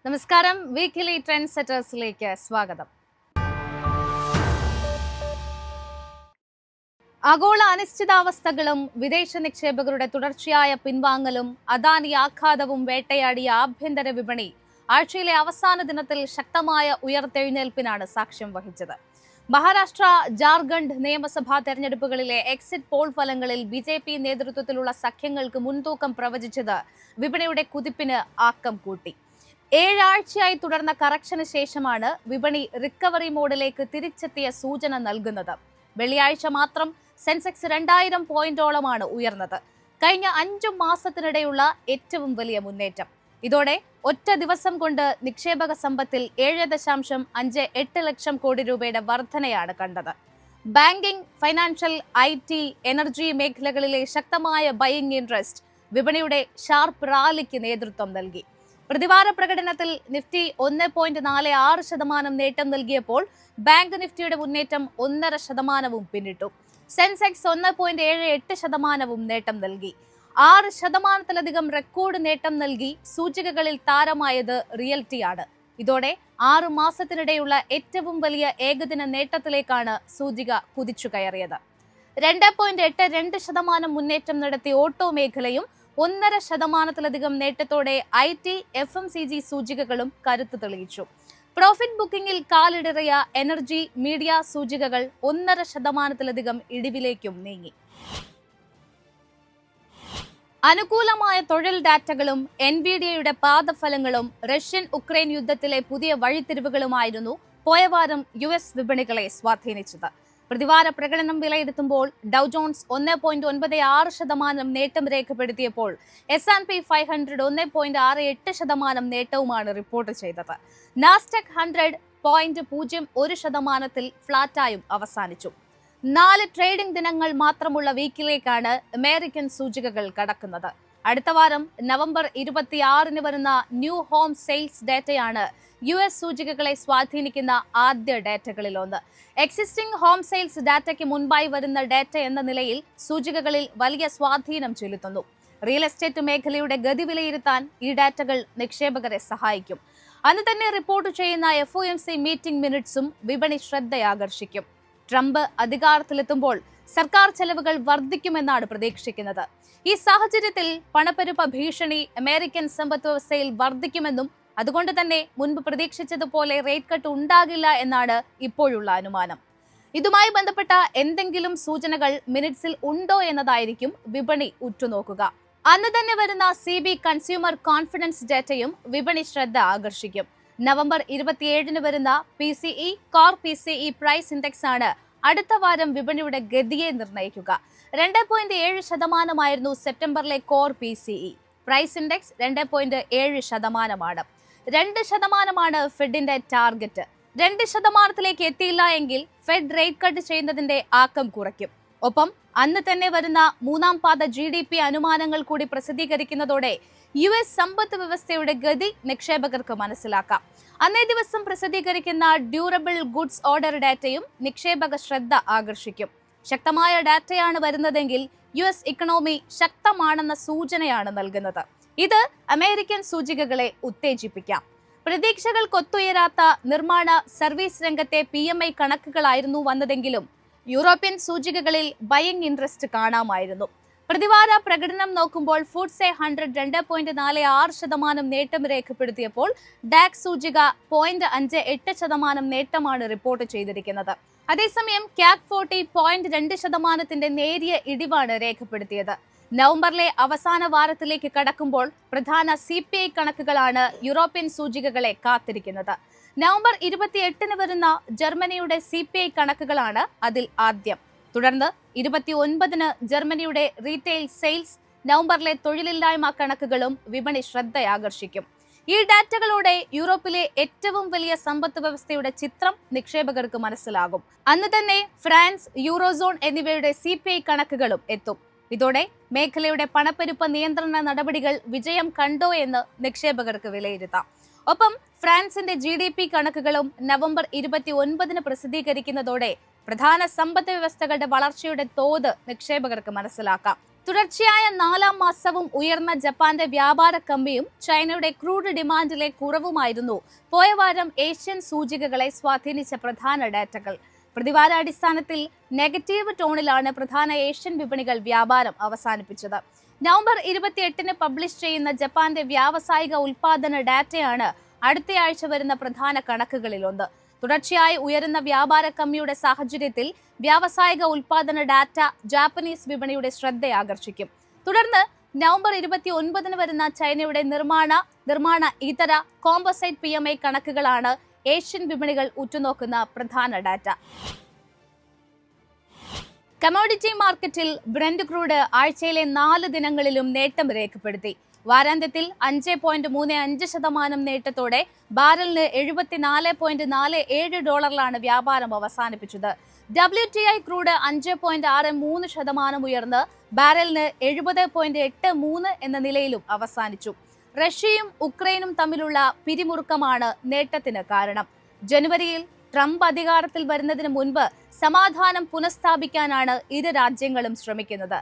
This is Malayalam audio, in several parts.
നമസ്കാരം. വീക്കിലി ട്രെൻഡ് സെറ്റേഴ്സിലേക്ക് സ്വാഗതം. ആഗോള അനിശ്ചിതാവസ്ഥകളും വിദേശ നിക്ഷേപകരുടെ തുടർച്ചയായ പിൻവാങ്ങലും അദാനി ആഘാതവും വേട്ടയാടിയ ആഭ്യന്തര വിപണി ആഴ്ചയിലെ അവസാന ദിനത്തിൽ ശക്തമായ ഉയർത്തെഴുന്നേൽപ്പിനാണ് സാക്ഷ്യം വഹിച്ചത്. മഹാരാഷ്ട്ര, ജാർഖണ്ഡ് നിയമസഭാ തെരഞ്ഞെടുപ്പുകളിലെ എക്സിറ്റ് പോൾ ഫലങ്ങളിൽ ബി.ജെ.പി. നേതൃത്വത്തിലുള്ള സഖ്യങ്ങൾക്ക് മുൻതൂക്കം പ്രവചിച്ചത് വിപണിയുടെ കുതിപ്പിന് ആക്കം കൂട്ടി. 7 ആഴ്ചയായി തുടർന്ന കറക്ഷന് ശേഷമാണ് വിപണി റിക്കവറി മോഡിലേക്ക് തിരിച്ചെത്തിയ സൂചന നൽകുന്നത്. വെള്ളിയാഴ്ച മാത്രം സെൻസെക്സ് 2000 പോയിന്റോളമാണ് ഉയർന്നത്. കഴിഞ്ഞ 5 മാസത്തിനിടെയുള്ള ഏറ്റവും വലിയ മുന്നേറ്റം. ഇതോടെ ഒറ്റ ദിവസം കൊണ്ട് നിക്ഷേപക സമ്പത്തിൽ 7.58 ലക്ഷം കോടി രൂപയുടെ വർധനയാണ് കണ്ടത്. ബാങ്കിംഗ്, ഫൈനാൻഷ്യൽ, IT, എനർജി മേഖലകളിലെ ശക്തമായ ബൈയിങ് ഇൻട്രസ്റ്റ് വിപണിയുടെ ഷാർപ്പ് റാലിക്ക് നേതൃത്വം നൽകി. പ്രതിവാര പ്രകടനത്തിൽ നിഫ്റ്റി 1.46% നേട്ടം നൽകിയപ്പോൾ ബാങ്ക് നിഫ്റ്റിയുടെ മുന്നേറ്റം 1.5% പിന്നിട്ടു. സെൻസെക്സ് 1.78% നേട്ടം നൽകി. 6%-ലധികം റെക്കോർഡ് നേട്ടം നൽകി സൂചികകളിൽ താരമായത് റിയൽറ്റിയാണ്. ഇതോടെ 6 മാസത്തിനിടെയുള്ള ഏറ്റവും വലിയ ഏകദിന നേട്ടത്തിലേക്കാണ് സൂചിക കുതിച്ചു കയറിയത്. 2.82% മുന്നേറ്റം നടത്തിയ ഓട്ടോ മേഖലയും 1.5%-ലധികം നേട്ടത്തോടെ IT, FMCG സൂചികകളും കരുത്ത് തെളിയിച്ചു. പ്രോഫിറ്റ് ബുക്കിംഗിൽ കാലിടറിയ എനർജി, മീഡിയ സൂചികകൾ 1.5%-ലധികം ഇടിവിലേക്കും നീങ്ങി. അനുകൂലമായ തൊഴിൽ ഡാറ്റകളും എൻവിഡിയയുടെ പാദഫലങ്ങളും റഷ്യൻ ഉക്രൈൻ യുദ്ധത്തിലെ പുതിയ വഴിത്തിരിവുകളുമായിരുന്നു പോയ വാരം US വിപണികളെ സ്വാധീനിച്ചത്. പ്രതിവാര പ്രകടനം വിലയിരുത്തുമ്പോൾ ഡൗ ജോൺസ് 1.96% നേട്ടം രേഖപ്പെടുത്തിയപ്പോൾ S&P 500 1.68% നേട്ടവുമാണ് റിപ്പോർട്ട് ചെയ്തത്. നാസ്ഡക് 100 0.01% ഫ്ളാറ്റായും അവസാനിച്ചു. 4 ട്രേഡിംഗ് ദിനങ്ങൾ മാത്രമുള്ള വീക്കിലേക്കാണ് അമേരിക്കൻ സൂചികകൾ കടക്കുന്നത്. അടുത്ത വാരം നവംബർ 26 വരുന്ന ന്യൂ ഹോം സെയിൽസ് ഡേറ്റയാണ് US സൂചികകളെ സ്വാധീനിക്കുന്ന ആദ്യ ഡേറ്റകളിലൊന്ന്. എക്സിസ്റ്റിംഗ് ഹോം സെയിൽസ് ഡാറ്റയ്ക്ക് മുൻപായി വരുന്ന ഡേറ്റ എന്ന നിലയിൽ സൂചികകളിൽ വലിയ സ്വാധീനം ചെലുത്തുന്നു. റിയൽ എസ്റ്റേറ്റ് മേഖലയുടെ ഗതി വിലയിരുത്താൻ ഈ ഡാറ്റകൾ നിക്ഷേപകരെ സഹായിക്കും. അന്ന് തന്നെ റിപ്പോർട്ട് ചെയ്യുന്ന FOMC മീറ്റിംഗ് മിനിറ്റ്സും വിപണി ശ്രദ്ധയാകർഷിക്കും. ട്രംപ് അധികാരത്തിലെത്തുമ്പോൾ സർക്കാർ ചെലവുകൾ വർദ്ധിക്കുമെന്നാണ് പ്രതീക്ഷിക്കുന്നത്. ഈ സാഹചര്യത്തിൽ പണപ്പെരുപ്പ ഭീഷണി അമേരിക്കൻ സമ്പദ് വ്യവസ്ഥയിൽ വർദ്ധിക്കുമെന്നും അതുകൊണ്ട് തന്നെ മുൻപ് പ്രതീക്ഷിച്ചതുപോലെ റേറ്റ് കട്ട് ഉണ്ടാകില്ല എന്നാണ് ഇപ്പോഴുള്ള അനുമാനം. ഇതുമായി ബന്ധപ്പെട്ട എന്തെങ്കിലും സൂചനകൾ മിനിറ്റ്സിൽ ഉണ്ടോ എന്നതായിരിക്കും വിപണി ഉറ്റുനോക്കുക. അന്ന് തന്നെ വരുന്ന CB കൺസ്യൂമർ കോൺഫിഡൻസ് ഡേറ്റയും വിപണി ശ്രദ്ധ ആകർഷിക്കും. നവംബർ 27 വരുന്ന PCE core PCE price index ആണ് അടുത്ത വാരം വിപണിയുടെ ഗതിയെ നിർണ്ണയിക്കുക. 2.7% സെപ്റ്റംബറിലെ കോർ PCE പ്രൈസ് ഇൻഡെക്സ് 2.7%. 2% ഫെഡിന്റെ ടാർഗറ്റ്. 2% എത്തിയില്ല എങ്കിൽ ഫെഡ് റേറ്റ് കട്ട് ചെയ്യുന്നതിന്റെ ആക്കം കുറയ്ക്കും. ഒപ്പം അന്ന് തന്നെ വരുന്ന 3ാം പാദ GDP അനുമാനങ്ങൾ കൂടി പ്രസിദ്ധീകരിക്കുന്നതോടെ US സമ്പദ് വ്യവസ്ഥയുടെ ഗതി നിക്ഷേപകർക്ക് മനസ്സിലാക്കാം. അന്നേ ദിവസം പ്രസിദ്ധീകരിക്കുന്ന ഡ്യൂറബിൾ ഗുഡ്സ് ഓർഡർ ഡാറ്റയും നിക്ഷേപക ശ്രദ്ധ ആകർഷിക്കും. ശക്തമായ ഡാറ്റയാണ് വരുന്നതെങ്കിൽ US ഇക്കണോമി ശക്തമാണെന്ന സൂചനയാണ് നൽകുന്നത്. ഇത് അമേരിക്കൻ സൂചികകളെ ഉത്തേജിപ്പിക്കാം. പ്രതീക്ഷകൾക്കൊത്തുയരാത്ത നിർമ്മാണ സർവീസ് രംഗത്തെ PMI കണക്കുകളായിരുന്നു വന്നതെങ്കിലും യൂറോപ്യൻ സൂചികകളിൽ ബൈയിങ് ഇൻട്രസ്റ്റ് കാണാമായിരുന്നു. പ്രതിവാര പ്രകടനം നോക്കുമ്പോൾ ഫുഡ്സെ 100 2.46% നേട്ടം രേഖപ്പെടുത്തിയപ്പോൾ ഡാക് സൂചിക 0.58% നേട്ടമാണ് റിപ്പോർട്ട് ചെയ്തിരിക്കുന്നത്. അതേസമയം CAC 40 0.2% നേരിയ ഇടിവാണ് രേഖപ്പെടുത്തിയത്. നവംബറിലെ അവസാന വാരത്തിലേക്ക് കടക്കുമ്പോൾ പ്രധാന CPI കണക്കുകളാണ് യൂറോപ്യൻ സൂചികകളെ കാത്തിരിക്കുന്നത്. നവംബർ 28 വരുന്ന ജർമ്മനിയുടെ CPI കണക്കുകളാണ് അതിൽ ആദ്യം. തുടർന്ന് 29 ജർമ്മനിയുടെ റീറ്റെയിൽ സെയിൽസ്, നവംബറിലെ തൊഴിലില്ലായ്മ കണക്കുകളും വിപണി ശ്രദ്ധയാകർഷിക്കും. ഈ ഡാറ്റകളോടെ യൂറോപ്പിലെ ഏറ്റവും വലിയ സമ്പദ് വ്യവസ്ഥയുടെ ചിത്രം നിക്ഷേപകർക്ക് മനസ്സിലാകും. അന്ന് തന്നെ ഫ്രാൻസ്, യൂറോസോൺ എന്നിവയുടെ CPI കണക്കുകളും എത്തും. ഇതോടെ മേഖലയുടെ പണപ്പെരുപ്പ നിയന്ത്രണ നടപടികൾ വിജയം കണ്ടോ എന്ന് നിക്ഷേപകർക്ക് വിലയിരുത്താം. ഒപ്പം ഫ്രാൻസിന്റെ GDP കണക്കുകളും നവംബർ 29 പ്രസിദ്ധീകരിക്കുന്നതോടെ പ്രധാന സമ്പദ് വ്യവസ്ഥകളുടെ വളർച്ചയുടെ തോത് നിക്ഷേപകർക്ക് മനസ്സിലാക്കാം. തുടർച്ചയായ 4ാം മാസവും ഉയർന്ന ജപ്പാന്റെ വ്യാപാര കമ്മിയും ചൈനയുടെ ക്രൂഡ് ഡിമാൻഡിലെ കുറവുമായിരുന്നു പോയ വാരം ഏഷ്യൻ സൂചികകളെ സ്വാധീനിച്ച പ്രധാന ഡാറ്റകൾ. പ്രതിവാരാടിസ്ഥാനത്തിൽ നെഗറ്റീവ് ടോണിലാണ് പ്രധാന ഏഷ്യൻ വിപണികൾ വ്യാപാരം അവസാനിപ്പിച്ചത്. നവംബർ 28-ന് പബ്ലിഷ് ചെയ്യുന്ന ജപ്പാന്റെ വ്യാവസായിക ഉൽപാദന ഡാറ്റയാണ് അടുത്തയാഴ്ച വരുന്ന പ്രധാന കണക്കുകളിലൊന്ന്. തുടർച്ചയായി ഉയരുന്ന വ്യാപാര കമ്മിയുടെ സാഹചര്യത്തിൽ വ്യാവസായിക ഉൽപാദന ഡാറ്റ ജാപ്പനീസ് വിപണിയുടെ ശ്രദ്ധയാകർഷിക്കും. തുടർന്ന് നവംബർ 29-ന് വരുന്ന ചൈനയുടെ നിർമ്മാണ ഇതര കോമ്പോസൈറ്റ് PMI കണക്കുകളാണ് ഏഷ്യൻ വിപണികൾ ഉറ്റുനോക്കുന്ന പ്രധാന ഡാറ്റ. കമോഡിറ്റി മാർക്കറ്റിൽ ബ്രന്റ് ക്രൂഡ് ആഴ്ചയിലെ 4 ദിനങ്ങളിലും നേട്ടം രേഖപ്പെടുത്തി. വാരാന്ത്യത്തിൽ 5.35% നേട്ടത്തോടെ ബാരലിന് $74.47 വ്യാപാരം അവസാനിപ്പിച്ചത്. WTI ക്രൂഡ് 5.63% ഉയർന്ന് ബാരലിന് 70.83 എന്ന നിലയിലും അവസാനിച്ചു. റഷ്യയും ഉക്രൈനും തമ്മിലുള്ള പിരിമുറുക്കമാണ് നേട്ടത്തിന് കാരണം. ജനുവരിയിൽ ട്രംപ് അധികാരത്തിൽ വരുന്നതിന് മുൻപ് സമാധാനം പുനഃസ്ഥാപിക്കാനാണ് ഇരു രാജ്യങ്ങളും ശ്രമിക്കുന്നത്.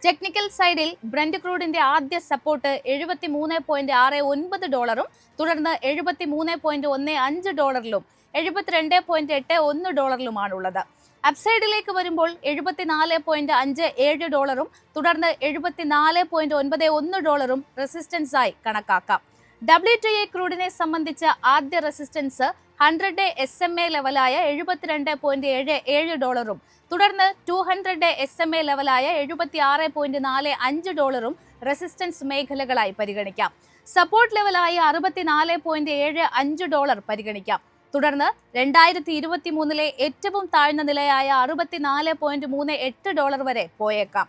ടെക്നിക്കൽ സൈഡിൽ ബ്രന്റ് ക്രൂഡിന്റെ ആദ്യ സപ്പോർട്ട് $73.69, തുടർന്ന് $73.15, $72.81 അപ്സൈഡിലേക്ക് വരുമ്പോൾ $74.57, തുടർന്ന് $74.91 റെസിസ്റ്റൻസായി കണക്കാക്കാം. WTI ക്രൂഡിനെ സംബന്ധിച്ച ആദ്യ റെസിസ്റ്റൻസ് 100-ഡേ SMA ലെവലായ $72.77, തുടർന്ന് 200-ഡേ SMA ലെവലായ $76.45 റെസിസ്റ്റൻസ് മേഖലകളായി പരിഗണിക്കാം. സപ്പോർട്ട് ലെവലായി $64.75 പരിഗണിക്കാം. തുടർന്ന് 2023-ലെ ഏറ്റവും താഴ്ന്ന നിലയായ $64.38 വരെ പോയേക്കാം.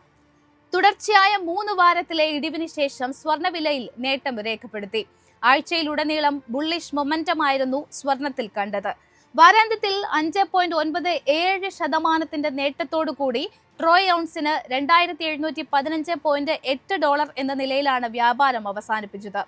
തുടർച്ചയായ 3 വാരത്തിലെ ഇടിവിന് ശേഷം സ്വർണ്ണവിലയിൽ നേട്ടം രേഖപ്പെടുത്തി. ആഴ്ചയിലുടനീളം ബുള്ളിഷ് മൊമെന്റമായിരുന്നു സ്വർണത്തിൽ കണ്ടത്. വാരാന്ത്യത്തിൽ 5.97% നേട്ടത്തോടുകൂടി ട്രോയ് ഔൺസിന് $2715.8 എന്ന നിലയിലാണ് വ്യാപാരം അവസാനിപ്പിച്ചത്.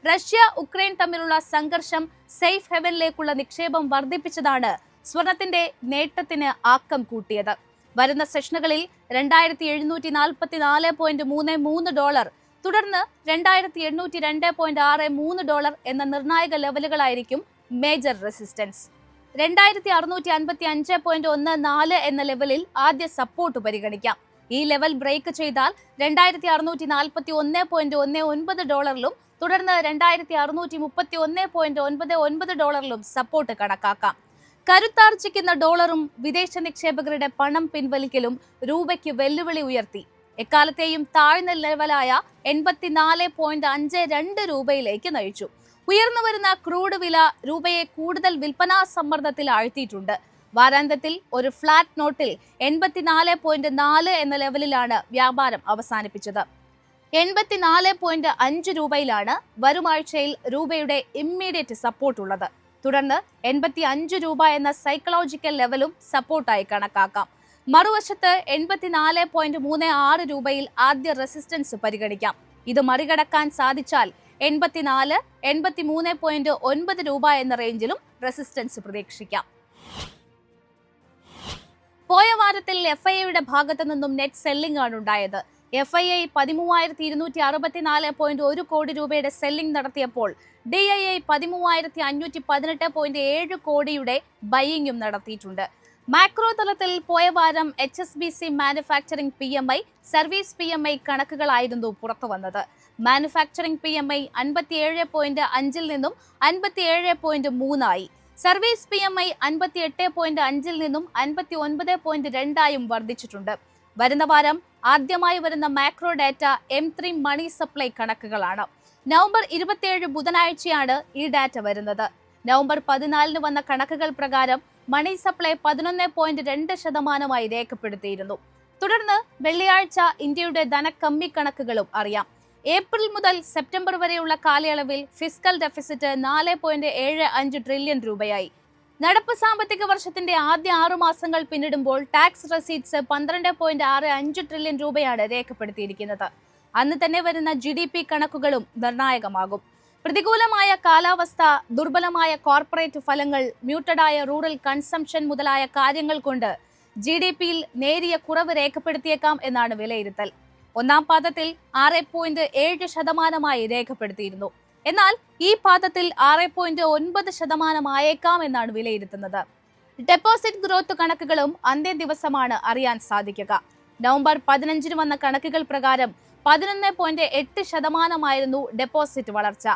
റഷ്യ ഉക്രൈൻ തമ്മിലുള്ള സംഘർഷം സേഫ് ഹെവനിലേക്കുള്ള നിക്ഷേപം വർദ്ധിപ്പിച്ചതാണ് സ്വർണത്തിന്റെ നേട്ടത്തിന് ആക്കം കൂട്ടിയത്. വരുന്ന സെഷനുകളിൽ $2744.33, തുടർന്ന് $2802.63 എന്ന നിർണായക ലെവലുകളായിരിക്കും മേജർ റെസിസ്റ്റൻസ്. 2655.14 എന്ന ലെവലിൽ ആദ്യ സപ്പോർട്ട് പരിഗണിക്കാം. ഈ ലെവൽ ബ്രേക്ക് ചെയ്താൽ $2641.19, തുടർന്ന് $2631.99 സപ്പോർട്ട് കണക്കാക്കാം. കരുത്താർജിക്കുന്ന ഡോളറും വിദേശ നിക്ഷേപകരുടെ പണം പിൻവലിക്കലും രൂപയ്ക്ക് വെല്ലുവിളി ഉയർത്തി. എക്കാലത്തെയും താഴ്ന്ന ലെവലായ 84.52 രൂപയിലേക്ക് നയിച്ചു. ഉയർന്നു വരുന്ന ക്രൂഡ് വില രൂപയെ കൂടുതൽ വിൽപ്പനാ സമ്മർദ്ദത്തിൽ ആഴ്ത്തിയിട്ടുണ്ട്. വാരാന്ത്യത്തിൽ ഒരു ഫ്ലാറ്റ് നോട്ടിൽ 84.4 എന്ന ലെവലിലാണ് വ്യാപാരം അവസാനിപ്പിച്ചത്. 84.5 രൂപയിലാണ് വരുമാഴ്ചയിൽ രൂപയുടെ ഇമ്മീഡിയറ്റ് സപ്പോർട്ട് ഉള്ളത്. തുടർന്ന് 85 രൂപ എന്ന സൈക്കോളജിക്കൽ ലെവലും സപ്പോർട്ടായി കണക്കാക്കാം. മറുവശത്ത് 84.36 രൂപയിൽ ആദ്യ റെസിസ്റ്റൻസ് പരിഗണിക്കാം. ഇത് മറികടക്കാൻ സാധിച്ചാൽ 84, 83.9 രൂപ എന്ന റേഞ്ചിലും റെസിസ്റ്റൻസ് പ്രതീക്ഷിക്കാം. പോയ വാരത്തിൽ FIIയുടെ ഭാഗത്തു നിന്നും നെറ്റ് സെല്ലിംഗ് ആണ് ഉണ്ടായത്. FII 13,264.1 കോടി രൂപയുടെ സെല്ലിംഗ് നടത്തിയപ്പോൾ DII 13,518.7 കോടിയുടെ ബൈയിങ്ങും നടത്തിയിട്ടുണ്ട്. മാക്രോ തലത്തിൽ പോയ വാരം HSBC manufacturing PMI, service PMI കണക്കുകളായിരുന്നു പുറത്തുവന്നത്. മാനുഫാക്ചറിംഗ് PMI 57.5-ൽ നിന്നും 57.3 ആയി. സർവീസ് PMI 58.5-ൽ നിന്നും 59.2 വർദ്ധിച്ചിട്ടുണ്ട്. വരുന്ന വാരം ആദ്യമായി വരുന്ന macro data M3 money supply കണക്കുകളാണ്. നവംബർ 27 ബുധനാഴ്ചയാണ് ഈ ഡാറ്റ വരുന്നത്. നവംബർ 14-ന് വന്ന കണക്കുകൾ പ്രകാരം മണി സപ്ലൈ 11.2% രേഖപ്പെടുത്തിയിരുന്നു. തുടർന്ന് വെള്ളിയാഴ്ച ഇന്ത്യയുടെ ധനക്കമ്മി കണക്കുകളും അറിയാം. ഏപ്രിൽ മുതൽ സെപ്റ്റംബർ വരെയുള്ള കാലയളവിൽ ഫിസ്ക്കൽ ഡെഫിസിറ്റ് 4.75 ട്രില്യൺ രൂപയായി. നടപ്പ് സാമ്പത്തിക വർഷത്തിന്റെ ആദ്യ 6 മാസങ്ങൾ പിന്നിടുമ്പോൾ ടാക്സ് റെസീറ്റ്സ് 12.65 ട്രില്യൺ രൂപയാണ് രേഖപ്പെടുത്തിയിരിക്കുന്നത്. അന്ന് തന്നെ വരുന്ന GDP കണക്കുകളും നിർണായകമാകും. പ്രതികൂലമായ കാലാവസ്ഥ, ദുർബലമായ കോർപ്പറേറ്റ് ഫലങ്ങൾ, മ്യൂട്ടഡായ റൂറൽ കൺസംഷൻ മുതലായ കാര്യങ്ങൾ കൊണ്ട് GDPയിൽ നേരിയ കുറവ് രേഖപ്പെടുത്തിയേക്കാം എന്നാണ് വിലയിരുത്തൽ. ഒന്നാം പാദത്തിൽ 6.7% രേഖപ്പെടുത്തിയിരുന്നു. എന്നാൽ ഈ പാദത്തിൽ 6.9% ആയേക്കാം എന്നാണ് വിലയിരുത്തുന്നത്. ഡെപ്പോസിറ്റ് ഗ്രോത്ത് കണക്കുകളും അന്ത്യ ദിവസമാണ് അറിയാൻ സാധിക്കുക. നവംബർ 15 വന്ന കണക്കുകൾ പ്രകാരം 11.8% ഡെപ്പോസിറ്റ് വളർച്ച.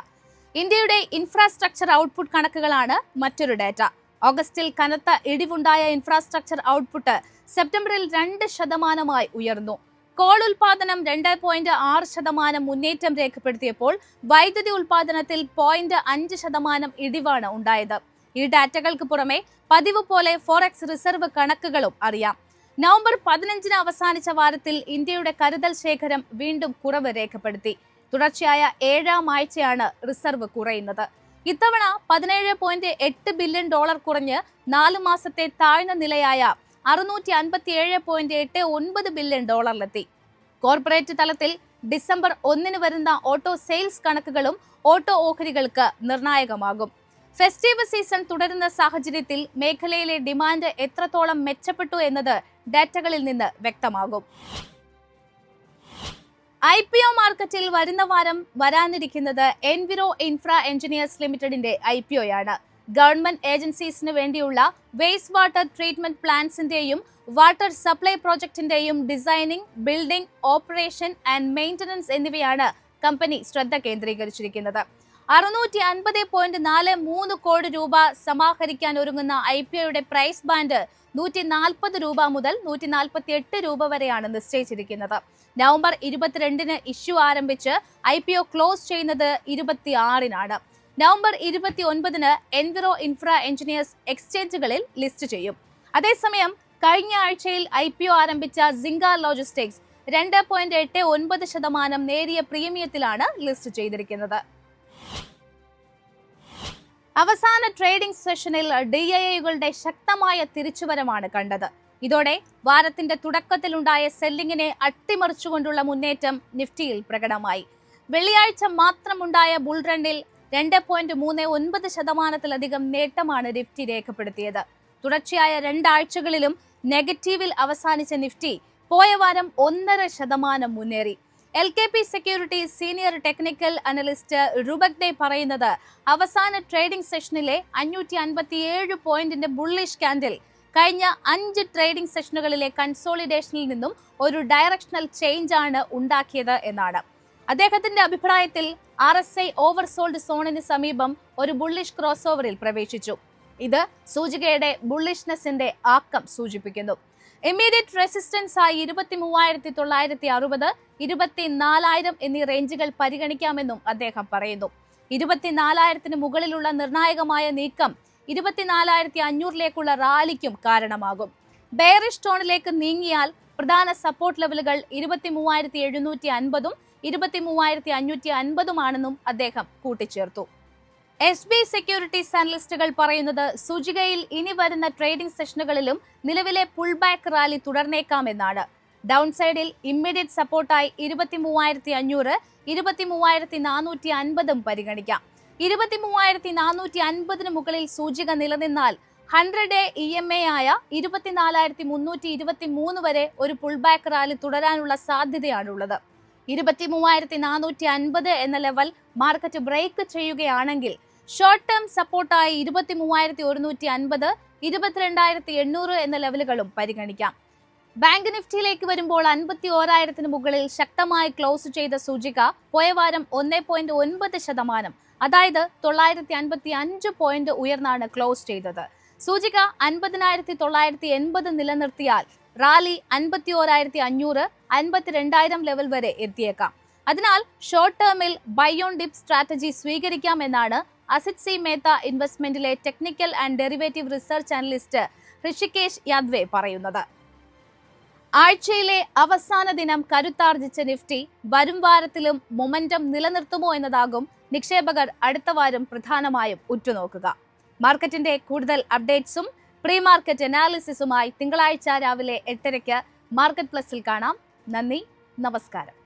ഇന്ത്യയുടെ ഇൻഫ്രാസ്ട്രക്ചർ ഔട്ട്പുട്ട് കണക്കുകളാണ് മറ്റൊരു ഡാറ്റ. ഓഗസ്റ്റിൽ കനത്ത ഇടിവുണ്ടായ ഇൻഫ്രാസ്ട്രക്ചർ ഔട്ട്പുട്ട് സെപ്റ്റംബറിൽ 2% ഉയർന്നു. കോൾ ഉൽപാദനം 2.6% മുന്നേറ്റം രേഖപ്പെടുത്തിയപ്പോൾ വൈദ്യുതി ഉൽപാദനത്തിൽ 0.5% ഇടിവാണ് ഉണ്ടായത്. ഈ ഡാറ്റകൾക്ക് പുറമെ പതിവ് പോലെ ഫോറക്സ് റിസർവ് കണക്കുകളും അറിയാം. നവംബർ 15 അവസാനിച്ച വാരത്തിൽ ഇന്ത്യയുടെ കരുതൽ ശേഖരം വീണ്ടും കുറവ് രേഖപ്പെടുത്തി. തുടർച്ചയായ 7ാം ആഴ്ചയാണ് റിസർവ് കുറയുന്നത്. ഇത്തവണ $17.8 ബില്യൺ കുറഞ്ഞ് 4 മാസത്തെ താഴ്ന്ന നിലയായ $657.89 ബില്യൺ കോർപ്പറേറ്റ് തലത്തിൽ ഡിസംബർ 1 വരുന്ന ഓട്ടോ സെയിൽസ് കണക്കുകളും ഓട്ടോ ഓഹരികൾക്ക് നിർണായകമാകും. ഫെസ്റ്റീവ് സീസൺ തുടരുന്ന സാഹചര്യത്തിൽ മേഖലയിലെ ഡിമാൻഡ് എത്രത്തോളം മെച്ചപ്പെട്ടു എന്നത് ഡാറ്റകളിൽ നിന്ന് വ്യക്തമാകും. IPO മാർക്കറ്റിൽ വരുന്ന വാരം വരാനിരിക്കുന്നത് എൻവിറോ ഇൻഫ്ര എഞ്ചിനീയേഴ്സ് ലിമിറ്റഡിന്റെ IPOയാണ്. ഗവൺമെന്റ് ഏജൻസീസിന് വേണ്ടിയുള്ള വേസ്റ്റ് വാട്ടർ ട്രീറ്റ്മെന്റ് പ്ലാന്റ്സിന്റെയും വാട്ടർ സപ്ലൈ പ്രോജക്ടിന്റെയും designing, building, operation and maintenance എന്നിവയാണ് കമ്പനി ശ്രദ്ധ കേന്ദ്രീകരിച്ചിരിക്കുന്നത്. 650.43 കോടി രൂപ സമാഹരിക്കാൻ ഒരുങ്ങുന്ന IPOയുടെ പ്രൈസ് ബാൻഡ് $140 മുതൽ $148 വരെയാണ് നിശ്ചയിച്ചിരിക്കുന്നത്. നവംബർ 22 ഇഷ്യൂ ആരംഭിച്ച് IPO ക്ലോസ് ചെയ്യുന്നത് 26 നവംബർ 29 എൻവിറോ ഇൻഫ്ര എഞ്ചിനീയേഴ്സ് എക്സ്ചേഞ്ചുകളിൽ ലിസ്റ്റ് ചെയ്യും. അതേസമയം കഴിഞ്ഞ ആഴ്ചയിൽ IPO ആരംഭിച്ച സിംഗ ലോജിസ്റ്റിക്സ് 2.89% നേരിയ പ്രീമിയത്തിലാണ് ലിസ്റ്റ് ചെയ്തിരിക്കുന്നത്. അവസാന ട്രേഡിംഗ് സെഷനിൽ DIIകളുടെ ശക്തമായ തിരിച്ചുവരവാണ് കണ്ടത്. ഇതോടെ വാരത്തിന്റെ തുടക്കത്തിലുണ്ടായ സെല്ലിങ്ങിനെ അട്ടിമറിച്ചുകൊണ്ടുള്ള മുന്നേറ്റം നിഫ്റ്റിയിൽ പ്രകടമായി. വെള്ളിയാഴ്ച മാത്രമുണ്ടായ ബുൾറണ്ണിൽ 2.39% നേട്ടമാണ് നിഫ്റ്റി രേഖപ്പെടുത്തിയത്. തുടർച്ചയായ 2 ആഴ്ചകളിലും നെഗറ്റീവിൽ അവസാനിച്ച നിഫ്റ്റി പോയ വാരം 1.5% മുന്നേറി. LKP securities senior technical analyst Rupak De പറയുന്നത് അവസാന ട്രേഡിംഗ് സെഷനിലെ 557 പോയിന്റിന്റെ ബുള്ളിഷ് കാൻഡിൽ കഴിഞ്ഞ 5 ട്രേഡിംഗ് സെഷനുകളിലെ കൺസോളിഡേഷനിൽ നിന്നും ഒരു ഡയറക്ഷണൽ ചേഞ്ച് ആണ് ഉണ്ടാക്കിയത് എന്നാണ്. അദ്ദേഹത്തിന്റെ അഭിപ്രായത്തിൽ RSI ഓവർസോൾഡ് സോണിന് സമീപം ഒരു ബുള്ളിഷ് ക്രോസ് ഓവറിൽ പ്രവേശിച്ചു. ഇത് സൂചികയുടെ ബുള്ളിഷ്നെസിന്റെ ആക്കം സൂചിപ്പിക്കുന്നു. ഇമ്മീഡിയറ്റ് റെസിസ്റ്റൻസ് ആയി 23,960, 24,000 എന്നീ റേഞ്ചുകൾ പരിഗണിക്കാമെന്നും അദ്ദേഹം പറയുന്നു. 24,000 മുകളിലുള്ള നിർണായകമായ നീക്കം 24,500 റാലിക്കും കാരണമാകും. ബെയറിഷ് ടോണിലേക്ക് നീങ്ങിയാൽ പ്രധാന സപ്പോർട്ട് ലെവലുകൾ 23,750, 23,550 ആണെന്നും അദ്ദേഹം കൂട്ടിച്ചേർത്തു. SB സെക്യൂരിറ്റീസ് അനലിസ്റ്റുകൾ പറയുന്നത് സൂചികയിൽ ഇനി വരുന്ന ട്രേഡിംഗ് സെഷനുകളിലും നിലവിലെ പുൾ ബാക്ക് റാലി തുടർന്നേക്കാമെന്നാണ്. ഡൗൺ സൈഡിൽ ഇമ്മീഡിയറ്റ് സപ്പോർട്ടായി 23,500, 23,450 പരിഗണിക്കാം. 23,450 മുകളിൽ സൂചിക നിലനിന്നാൽ 100-day EMA ആയ 24,323 വരെ ഒരു പുൾ ബാക്ക് റാലി തുടരാനുള്ള സാധ്യതയാണുള്ളത്. 23,450 എന്ന ലെവൽ മാർക്കറ്റ് ബ്രേക്ക് ചെയ്യുകയാണെങ്കിൽ ഷോർട്ട് ടേം സപ്പോർട്ടായി 23,150, 22,800 എന്ന ലെവലുകളും പരിഗണിക്കാം. ബാങ്ക് നിഫ്റ്റിയിലേക്ക് വരുമ്പോൾ 51,000 മുകളിൽ ശക്തമായി ക്ലോസ് ചെയ്ത സൂചിക പോയ വാരം 1.9%, അതായത് 955 പോയിന്റ് ഉയർന്നാണ് ക്ലോസ് ചെയ്തത്. സൂചിക 50,980 നിലനിർത്തിയാൽ റാലി 51,500, 52,000 ലെവൽ വരെ എത്തിയേക്കാം. അതിനാൽ ഷോർട്ട് ടേമിൽ ബൈ ഓൺ ഡിപ്പ് സ്ട്രാറ്റജി സ്വീകരിക്കാമെന്നാണ് അസിത് സി മേത്ത ഇൻവെസ്റ്റ്മെന്റിലെ technical and derivative research analyst Rishikesh Yadave പറയുന്നത്. ആഴ്ചയിലെ അവസാന ദിനം കരുത്താർജിച്ച നിഫ്റ്റി വരും വാരത്തിലും മൊമെന്റം നിലനിർത്തുമോ എന്നതാകും നിക്ഷേപകർ അടുത്ത വാരം പ്രധാനമായും ഉറ്റുനോക്കുക. മാർക്കറ്റിന്റെ കൂടുതൽ അപ്ഡേറ്റ്സും പ്രീ മാർക്കറ്റ് അനാലിസിസുമായി തിങ്കളാഴ്ച രാവിലെ 8:30 മാർക്കറ്റ് പ്ലസിൽ കാണാം. നന്ദി, നമസ്കാരം.